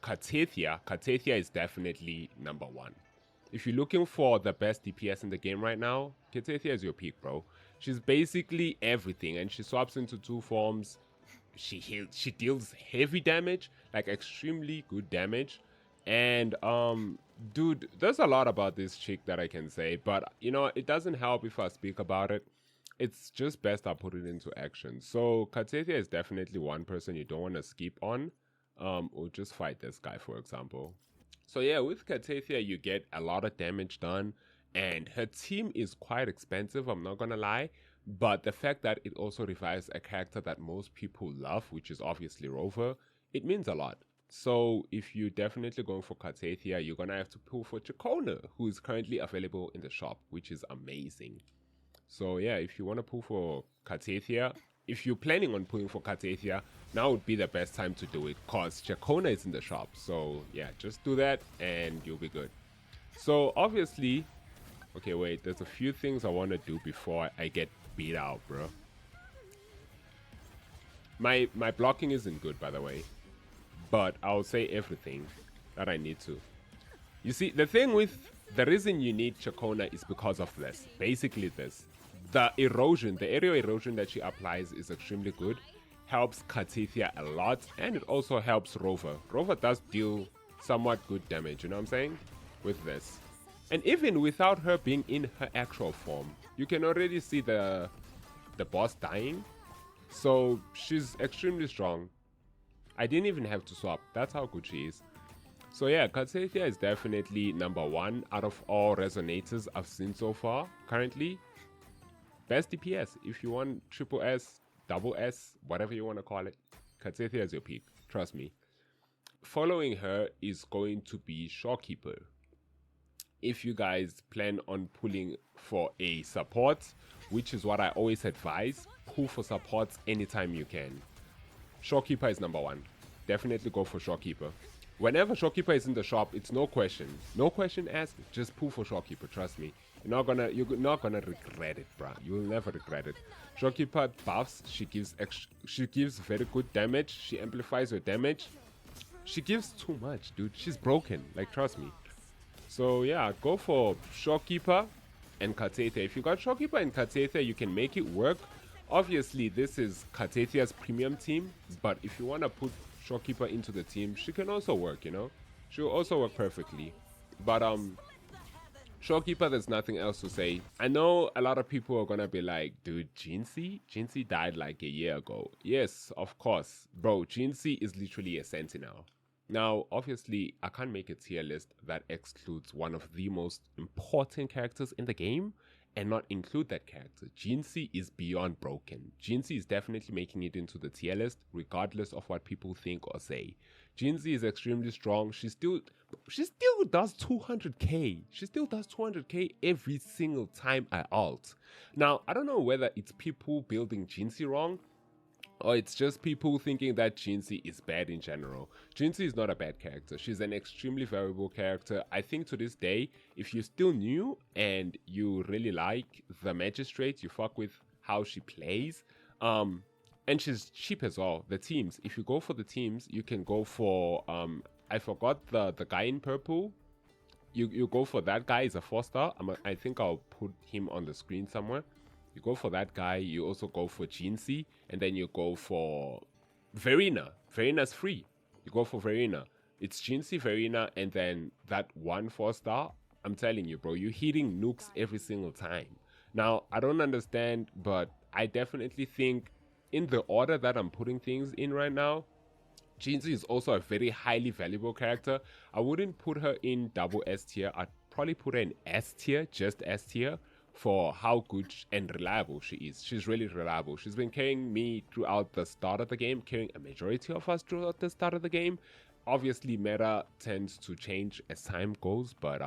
Cartathia is definitely number one. If you're looking for the best DPS in the game right now, Cartathia is your peak, bro. She's basically everything, and she swaps into two forms. She deals heavy damage, like extremely good damage. And dude, there's a lot about this chick that I can say, but you know, it doesn't help if I speak about it. It's just best I put it into action. So Cartathia is definitely one person you don't want to skip on. Or just fight this guy, for example. So yeah, with Cartathia, you get a lot of damage done, and her team is quite expensive, I'm not gonna lie. But the fact that it also revives a character that most people love, which is obviously Rover, it means a lot. So if you're definitely going for Cartathia, you're gonna have to pull for Chacona, who is currently available in the shop, which is amazing. So yeah, if you want to pull for Cartathia, if you're planning on pulling for Cartathia, now would be the best time to do it, cause Chacona is in the shop. So yeah, just do that and you'll be good. So obviously, okay, wait, there's a few things I want to do before I get beat out, bro. My blocking isn't good, by the way, but I'll say everything that I need to. You see, the thing with the reason you need Chacona is because of this. Basically this. The erosion, the aerial erosion that she applies is extremely good. Helps Cartathia a lot, and it also helps Rover. Rover does deal somewhat good damage, you know what I'm saying? With this. And even without her being in her actual form, you can already see the boss dying. So she's extremely strong. I didn't even have to swap. That's how good she is. So yeah, Cartathia is definitely number one out of all resonators I've seen so far currently. Best DPS. If you want triple S, double S, whatever you want to call it, Cartathia is your peak. Trust me. Following her is going to be Shorekeeper. If you guys plan on pulling for a support, which is what I always advise, pull for supports anytime you can. Shorekeeper is number one. Definitely go for Shorekeeper. Whenever Shorekeeper is in the shop, it's no question. No question asked, just pull for Shorekeeper, trust me. You're not gonna regret it, bruh. You will never regret it. Shorekeeper buffs, she gives very good damage, she amplifies your damage. She gives too much, dude. She's broken, like trust me. So yeah, go for Shorekeeper and Cartathia. If you got Shorekeeper and Cartathia, you can make it work. Obviously, this is Cartathia's premium team, but if you want to put Shorekeeper into the team, she can also work, you know? She'll also work perfectly. But Shorekeeper, there's nothing else to say. I know a lot of people are gonna be like, dude, Jinxie died like a year ago. Yes, of course. Bro, Jinxie is literally a sentinel. Now, obviously, I can't make a tier list that excludes one of the most important characters in the game and not include that character. Jinxie is beyond broken. Jinxie is definitely making it into the tier list, regardless of what people think or say. Jinxie is extremely strong. She still does 200k. She still does 200k every single time I ult. Now, I don't know whether it's people building Jinxie wrong, or it's just people thinking that Jinxie is bad in general. Jinxie is not a bad character. She's an extremely valuable character. I think to this day, if you're still new and you really like the Magistrate, you fuck with how she plays, and she's cheap as well. The teams, if you go for the teams, you can go for, I forgot the guy in purple. You go for that guy, is a 4-star. I think I'll put him on the screen somewhere. You go for that guy, you also go for Jinxie, and then you go for Verena. Verena's free. You go for Verena. It's Jinxie, Verena, and then that one 4-star. I'm telling you, bro, you're hitting nukes every single time. Now, I don't understand, but I definitely think in the order that I'm putting things in right now, Jinxie is also a very highly valuable character. I wouldn't put her in double S tier. I'd probably put her in S tier, just S tier, for how good and reliable she is. She's really reliable. She's been carrying me throughout the start of the game, carrying a majority of us throughout the start of the game. Obviously, meta tends to change as time goes, but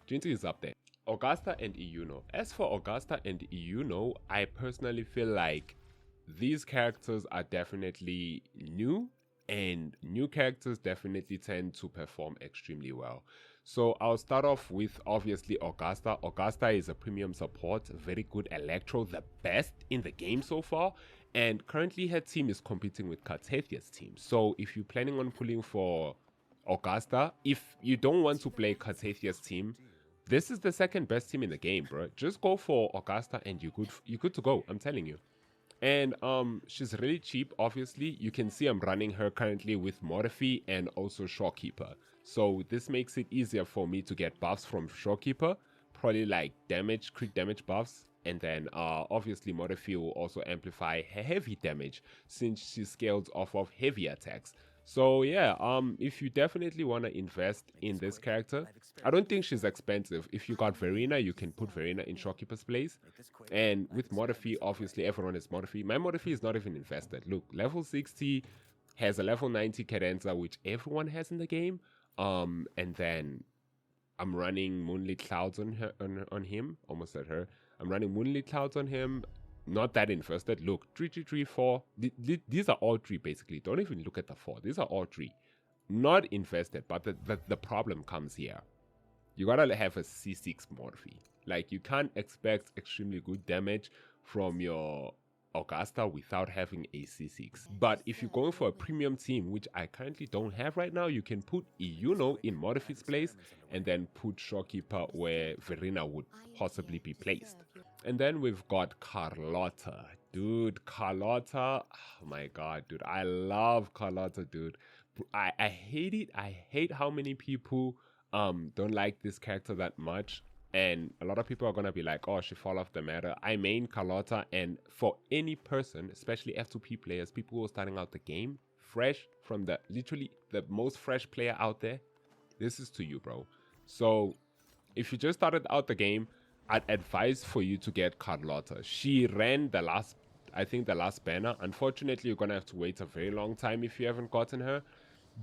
Jinxie is up there. Augusta and Euno. As for Augusta and Euno, I personally feel like these characters are definitely new, and new characters definitely tend to perform extremely well. So I'll start off with obviously Augusta. Augusta is a premium support, very good electro, the best in the game so far. And currently her team is competing with Cartathia's team. So if you're planning on pulling for Augusta. If you don't want to play Cartathia's team, this is the second best team in the game, bro. Just go for Augusta and you're good to go. I'm telling you. And she's really cheap. Obviously, you can see I'm running her currently with Morphe and also Shorekeeper. So this makes it easier for me to get buffs from Shorekeeper, probably like damage, crit damage buffs. And then obviously Morphe will also amplify her heavy damage since she scales off of heavy attacks. So yeah, if you definitely want to invest in this character, I don't think she's expensive. If you got Verena, you can put Verena in Shorekeeper's place. And with Morphe, obviously everyone is Morphe. My Morphe is not even invested. Look, level 60 has a level 90 cadenza, which everyone has in the game. And then I'm running Moonlit Clouds on her, on him. Almost at her. I'm running Moonlit Clouds on him. Not that invested. Look, 3, 3, 3, 4. These are all 3 basically. Don't even look at the 4. These are all 3. Not invested, but the problem comes here. You gotta have a C6 Morphe. Like, you can't expect extremely good damage from your Augusta without having a C6. But if you're going for a premium team, which I currently don't have right now, you can put Iyuno in Morphe's place and then put Shorekeeper where Verena would possibly be placed. And then we've got Carlotta. Dude, Carlotta. Oh my god, dude. I love Carlotta, dude. I hate it. I hate how many people don't like this character that much. And a lot of people are going to be like, oh, she fall off the matter. I main Carlotta, and for any person, especially F2P players, people who are starting out the game, fresh from the, literally the most fresh player out there, this is to you, bro. So if you just started out the game, I'd advise for you to get Carlotta. She ran the last, I think the last banner. Unfortunately, you're going to have to wait a very long time if you haven't gotten her.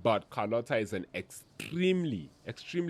But Carlotta is an extremely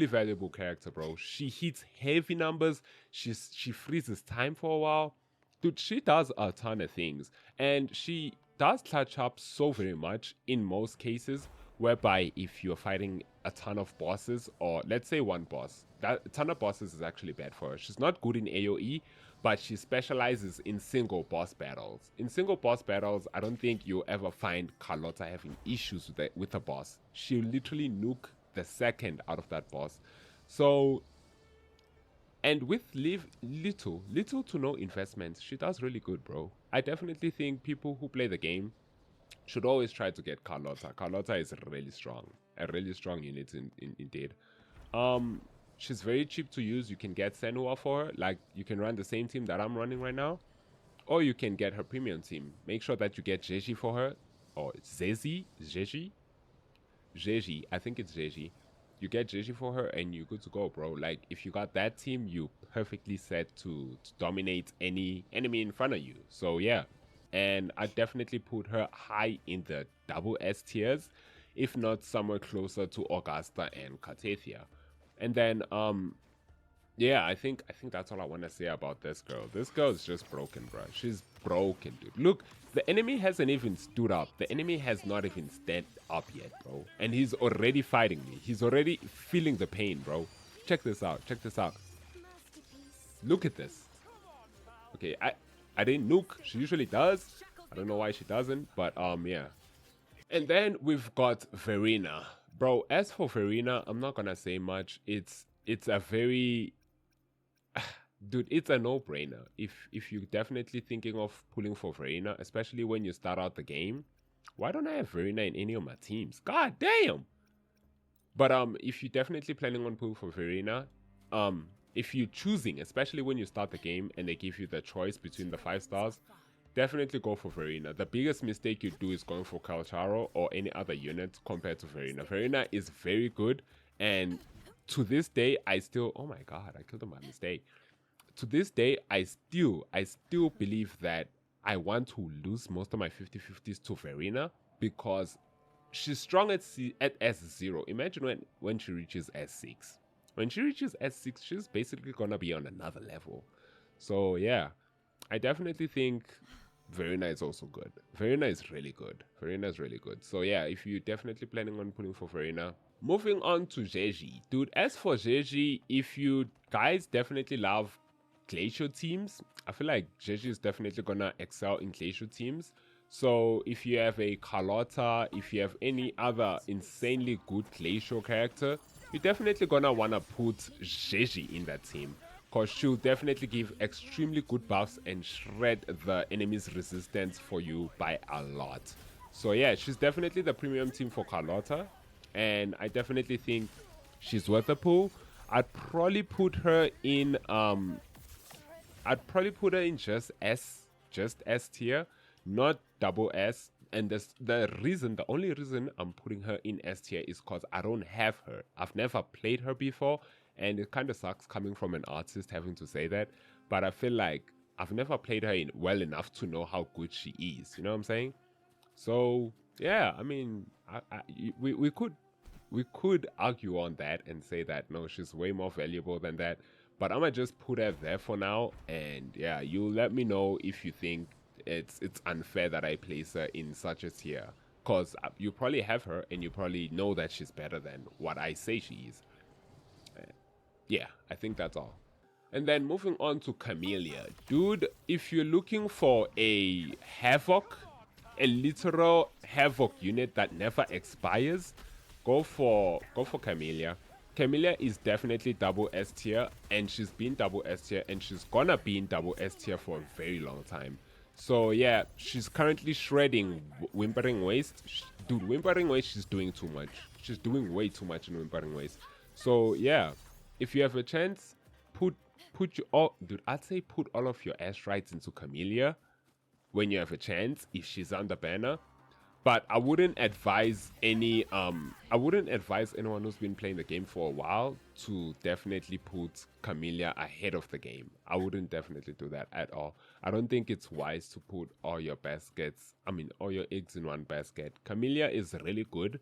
valuable character, bro. She hits heavy numbers. She freezes time for a while. Dude, she does a ton of things. And she does clutch up so very much in most cases, whereby if you're fighting a ton of bosses, or let's say one boss, that a ton of bosses is actually bad for her. She's not good in AoE, but she specializes in single boss battles. In single boss battles, I don't think you'll ever find Carlotta having issues with a boss. She'll literally nuke the second out of that boss. So, and with little to no investments, she does really good, bro. I definitely think people who play the game should always try to get Carlotta. Carlotta is really strong. A really strong unit indeed. She's very cheap to use. You can get Senua for her. Like, you can run the same team that I'm running right now. Or you can get her premium team. Make sure that you get Jeji for her. Or Zezi? Jeji? Jeji. I think it's Jeji. You get Jeji for her and you're good to go, bro. Like, if you got that team, you're perfectly set to dominate any enemy in front of you. So, yeah. And I definitely put her high in the double S tiers, if not somewhere closer to Augusta and Cartathia. And then, yeah, I think that's all I want to say about this girl. This girl is just broken, bro. She's broken, dude. Look, the enemy hasn't even stood up. The enemy has not even stood up yet, bro. And he's already fighting me. He's already feeling the pain, bro. Check this out. Check this out. Look at this. Okay, I didn't nuke. She usually does. I don't know why she doesn't, but yeah. And then we've got Verena. Bro, as for Verena, I'm not gonna say much. It's a very dude, it's a no-brainer. If you're definitely thinking of pulling for Verena, especially when you start out the game, why don't I have Verena in any of my teams? God damn. But if you're definitely planning on pulling for Verena, if you're choosing, especially when you start the game and they give you the choice between the 5 stars, definitely go for Verena. The biggest mistake you do is going for Calcharo or any other unit compared to Verena. Verena is very good, and to this day, I still, oh my god, I killed him by mistake. To this day, I still believe that I want to lose most of my 50-50s to Verena because she's strong at S0. Imagine when she reaches S6. When she reaches S6, she's basically gonna be on another level. So yeah, I definitely think Verena is also good. Verena is really good. Verena is really good. So yeah, if you're definitely planning on pulling for Verena. Moving on to Jeji. Dude, as for Jeji, if you guys definitely love Glacial teams, I feel like Jeji is definitely gonna excel in Glacial teams. So if you have a Carlotta, if you have any other insanely good Glacial character, you're definitely gonna wanna put Jeji in that team, because she'll definitely give extremely good buffs and shred the enemy's resistance for you by a lot. So yeah, she's definitely the premium team for Carlotta, and I definitely think she's worth a pull. I'd probably put her in just S tier, not double S. And the only reason I'm putting her in S tier is because I don't have her. I've never played her before, and it kind of sucks coming from an artist having to say that. But I feel like I've never played her in well enough to know how good she is. You know what I'm saying? So yeah, I mean, we could argue on that and say that no, she's way more valuable than that. But I'm gonna just put her there for now, and yeah, you let me know if you think it's unfair that I place her in such a tier, cause you probably have her and you probably know that she's better than what I say she is. Yeah, I think that's all. And then moving on to Camellia. Dude, if you're looking for a Havoc, a literal Havoc unit that never expires, go for Camellia. Camellia is definitely double S tier, and she's been double S tier, and she's gonna be in double S tier for a very long time. So yeah, she's currently shredding Whimpering Waste. Dude, Whimpering Waste, she's doing too much. She's doing way too much in Whimpering Waste. So yeah, if you have a chance, put you all, dude, I'd say put all of your ass rights into Camellia when you have a chance if she's on the banner. But I wouldn't advise anyone who's been playing the game for a while to definitely put Camellia ahead of the game. I wouldn't definitely do that at all. I don't think it's wise to put all your eggs in one basket. Camellia is really good,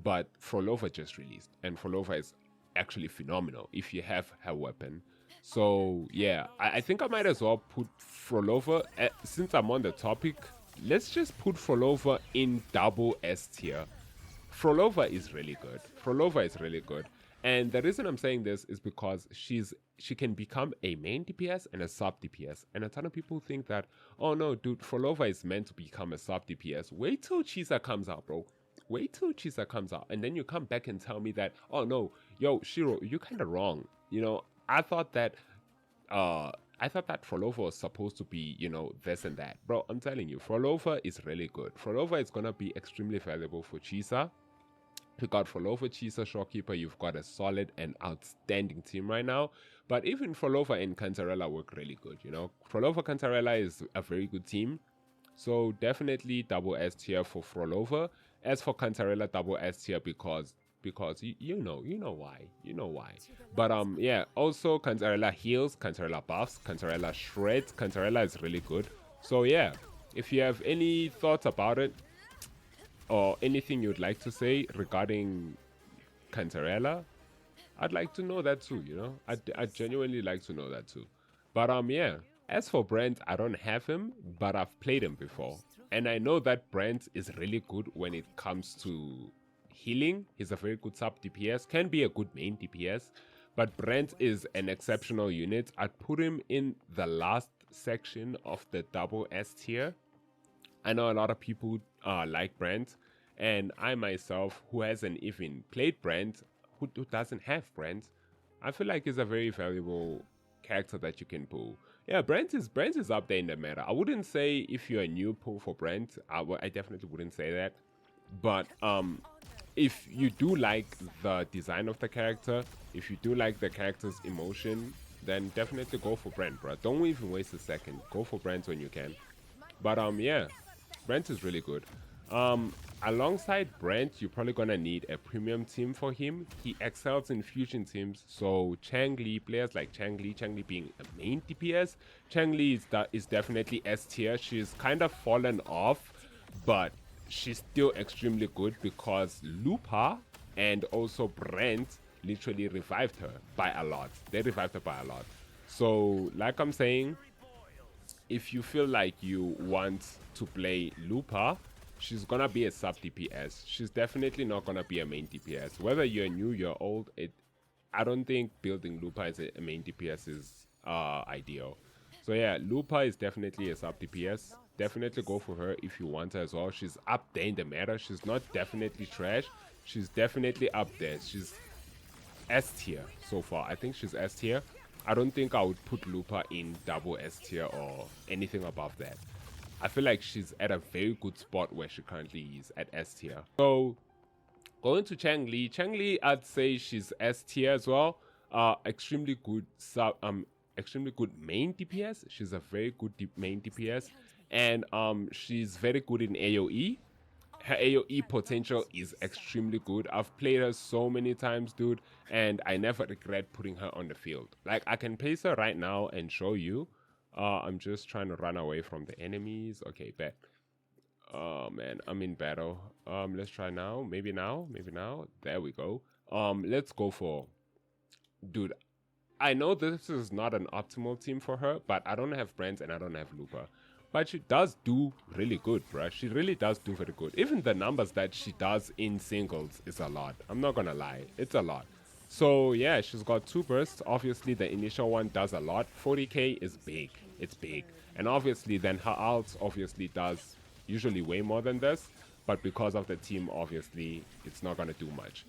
but Frolova just released, and Frolova is actually phenomenal if you have her weapon. So yeah, I think I might as well put Frolova, since I'm on the topic, let's just put Frolova in double S tier. Frolova is really good. Frolova is really good. And the reason I'm saying this is because she can become a main DPS and a sub DPS. And a ton of people think that, oh no, dude, Frolova is meant to become a sub DPS. Wait till Chisa comes out, bro. Wait till Chisa comes out. And then you come back and tell me that, oh no, yo, Shiro, you're kind of wrong. You know, I thought that Frolova was supposed to be, this and that. Bro, I'm telling you, Frolova is really good. Frolova is gonna be extremely valuable for Chisa. You got Frolova, Chisa, Shorekeeper, you've got a solid and outstanding team right now. But even Frolova and Cantarella work really good, Frolova Cantarella is a very good team. So definitely double S tier for Frolova. As for Cantarella, double S tier because you know why. But yeah, also Cantarella heals, Cantarella buffs, Cantarella shreds. Cantarella is really good. So yeah, if you have any thoughts about it or anything you'd like to say regarding Cantarella, I'd like to know that too. I'd genuinely like to know that too. But yeah, as for Brent, I don't have him, but I've played him before, and I know that Brent is really good when it comes to healing. He's a very good sub DPS, can be a good main DPS, but Brent is an exceptional unit. I'd put him in the last section of the double S tier. I know a lot of people like Brent, and I myself, who hasn't even played Brent, who doesn't have Brent, I feel like he's a very valuable character that you can pull. Yeah, Brent is up there in the meta. I wouldn't say if you're a new pull for Brent, I definitely wouldn't say that. But if you do like the design of the character, if you do like the character's emotion, then definitely go for Brent, bro. Don't even waste a second. Go for Brent when you can. But yeah, Brent is really good. Alongside Brent, you're probably gonna need a premium team for him. He excels in fusion teams, so Changli, players like Changli being a main DPS, Changli is definitely S tier. She's kind of fallen off, but she's still extremely good because Lupa and also Brent literally revived her by a lot. They revived her by a lot. So, like I'm saying, if you feel like you want to play Lupa, she's gonna be a sub DPS. She's definitely not gonna be a main DPS. Whether you're new, you're old, I don't think building Lupa as a main DPS is ideal. So yeah, Lupa is definitely a sub DPS, definitely go for her if you want her as well. She's up there in the meta. She's not definitely trash. She's definitely up there. She's S-tier so far. I think she's S-tier. I don't think I would put Lupa in double S-tier or anything above that. I feel like she's at a very good spot where she currently is at S-tier. So going to Changli. Changli, I'd say she's S-tier as well. Extremely good extremely good main DPS. She's a very good main DPS, and she's very good in AoE. Her AoE potential is extremely good. I've played her so many times, dude, and I never regret putting her on the field. Like, I can place her right now and show you. I'm just trying to run away from the enemies. Okay, bet. Oh man, I'm in battle. Let's try now. Maybe now. Maybe now. There we go. Let's go for, dude. I know this is not an optimal team for her, but I don't have Brands and I don't have Lupa. But she does do really good, bruh. She really does do very good. Even the numbers that she does in singles is a lot. I'm not gonna lie, it's a lot. So yeah, she's got 2 bursts. Obviously, the initial one does a lot. 40k is big. It's big. And obviously, then her ult obviously does usually way more than this. But because of the team, obviously, it's not gonna do much.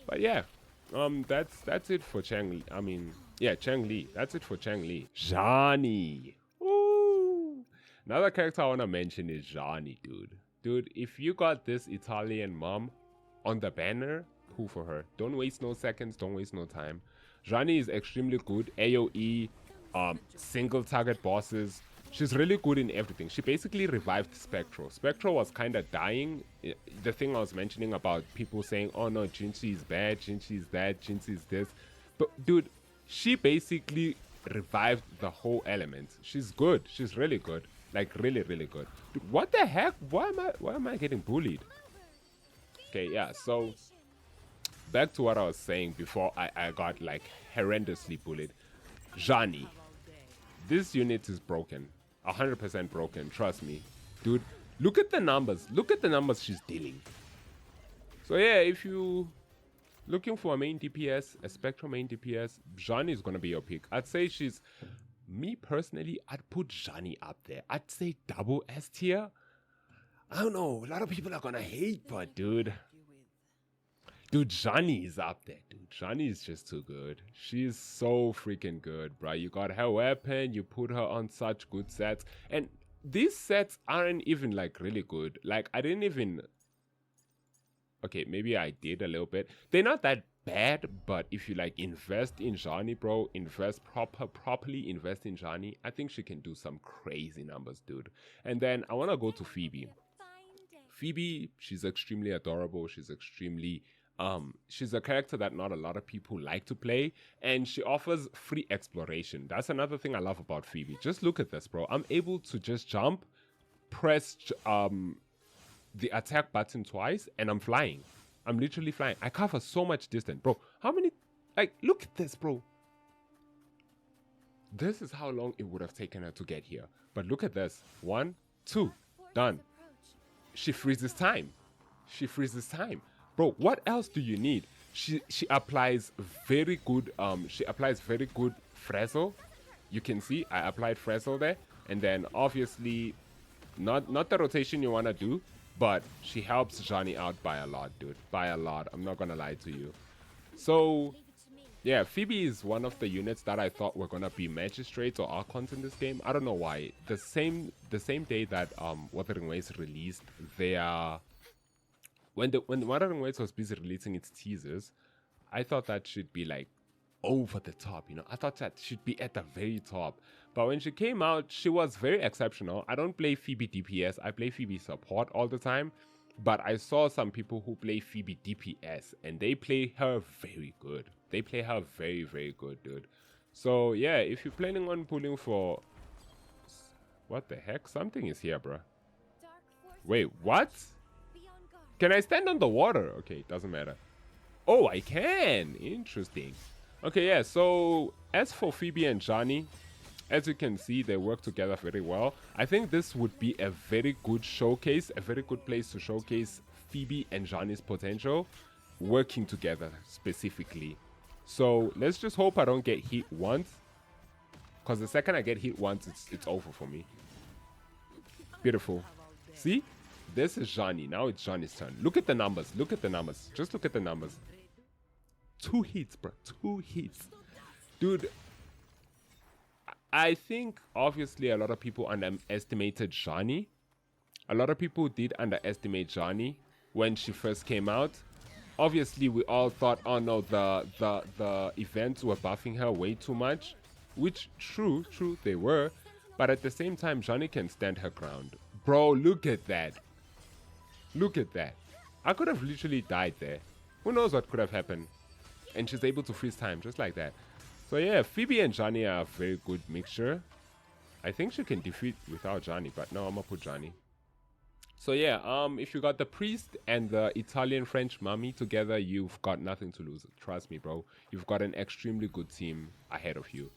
But yeah, that's it for Changli. I mean, yeah, Changli. That's it for Changli. Zhani. Ooh. Another character I want to mention is Zhani, dude. Dude, if you got this Italian mom on the banner, pull for her. Don't waste no seconds. Don't waste no time. Zhani is extremely good. AoE, single target bosses. She's really good in everything. She basically revived Spectro. Spectro was kind of dying. The thing I was mentioning about people saying, oh no, Jinchi is bad, Jinchi is that, Jinchi is this. But dude, she basically revived the whole element. She's good. She's really good. Like, really, really good. Dude, what the heck? Why am I getting bullied? Okay, yeah, so back to what I was saying before I got like horrendously bullied. Zhani. This unit is broken. 100% broken, trust me. Dude, look at the numbers. Look at the numbers she's dealing. So yeah, if you looking for a main DPS, a Spectral main DPS, Zhani is gonna be your pick. I'd say she's, me personally, I'd put Zhani up there. I'd say double S tier. I don't know, a lot of people are gonna hate, but dude, Zhani is up there, dude. Zhani is just too good. She's so freaking good, bro. You got her weapon, you put her on such good sets. And these sets aren't even, like, really good. Like, I didn't even... Okay, maybe I did a little bit. They're not that bad, but if you, like, invest in Zhani, bro, properly invest in Zhani, I think she can do some crazy numbers, dude. And then I want to go to Phoebe. Phoebe, she's extremely adorable. She's extremely... she's a character that not a lot of people like to play, and she offers free exploration. That's another thing I love about Phoebe. Just look at this, bro. I'm able to just jump, press the attack button twice, and I'm flying. I'm literally flying. I cover so much distance, bro. How many, like, look at this, bro. This is how long it would have taken her to get here. But look at this. 1, 2, done. She freezes time. She freezes time. Bro, what else do you need? She applies very good Frazzle. You can see I applied Frazzle there, and then obviously not the rotation you want to do, but she helps Zhani out by a lot, dude. By a lot. I'm not gonna lie to you. So yeah, Phoebe is one of the units that I thought were gonna be magistrates or archons in this game. I don't know why. The same day that Wuthering Waves released their when Wuthering Waves was busy releasing its teasers, I thought that should be like over the top, you know. I thought that should be at the very top. But when she came out, she was very exceptional. I don't play Phoebe DPS. I play Phoebe support all the time. But I saw some people who play Phoebe DPS, and they play her very good. They play her very, very good, dude. So yeah, if you're planning on pulling for... What the heck? Something is here, bro. Wait, what? Can I stand on the water? Okay, it doesn't matter. Oh, I can. Interesting. Okay, yeah, so as for Phoebe and Zhani, as you can see, they work together very well. I think this would be a very good showcase, a very good place to showcase Phoebe and Zhani's potential working together specifically. So let's just hope I don't get hit once, because the second I get hit once, it's over for me. Beautiful. See? This is Johnny. Now it's Johnny's turn. Look at the numbers. Look at the numbers. Just look at the numbers. 2 hits, bro. 2 hits. Dude, I think obviously a lot of people underestimated Johnny. A lot of people did underestimate Johnny when she first came out. Obviously, we all thought, oh no, the events were buffing her way too much. Which, true, they were. But at the same time, Johnny can stand her ground. Bro, look at that. Look at that. I could have literally died there. Who knows what could have happened. And she's able to freeze time just like that. So yeah, Phoebe and Johnny are a very good mixture. I think she can defeat without Johnny, but no, I'm gonna put Johnny. So yeah, if you got the priest and the Italian French mummy together, you've got nothing to lose. Trust me, bro. You've got an extremely good team ahead of you.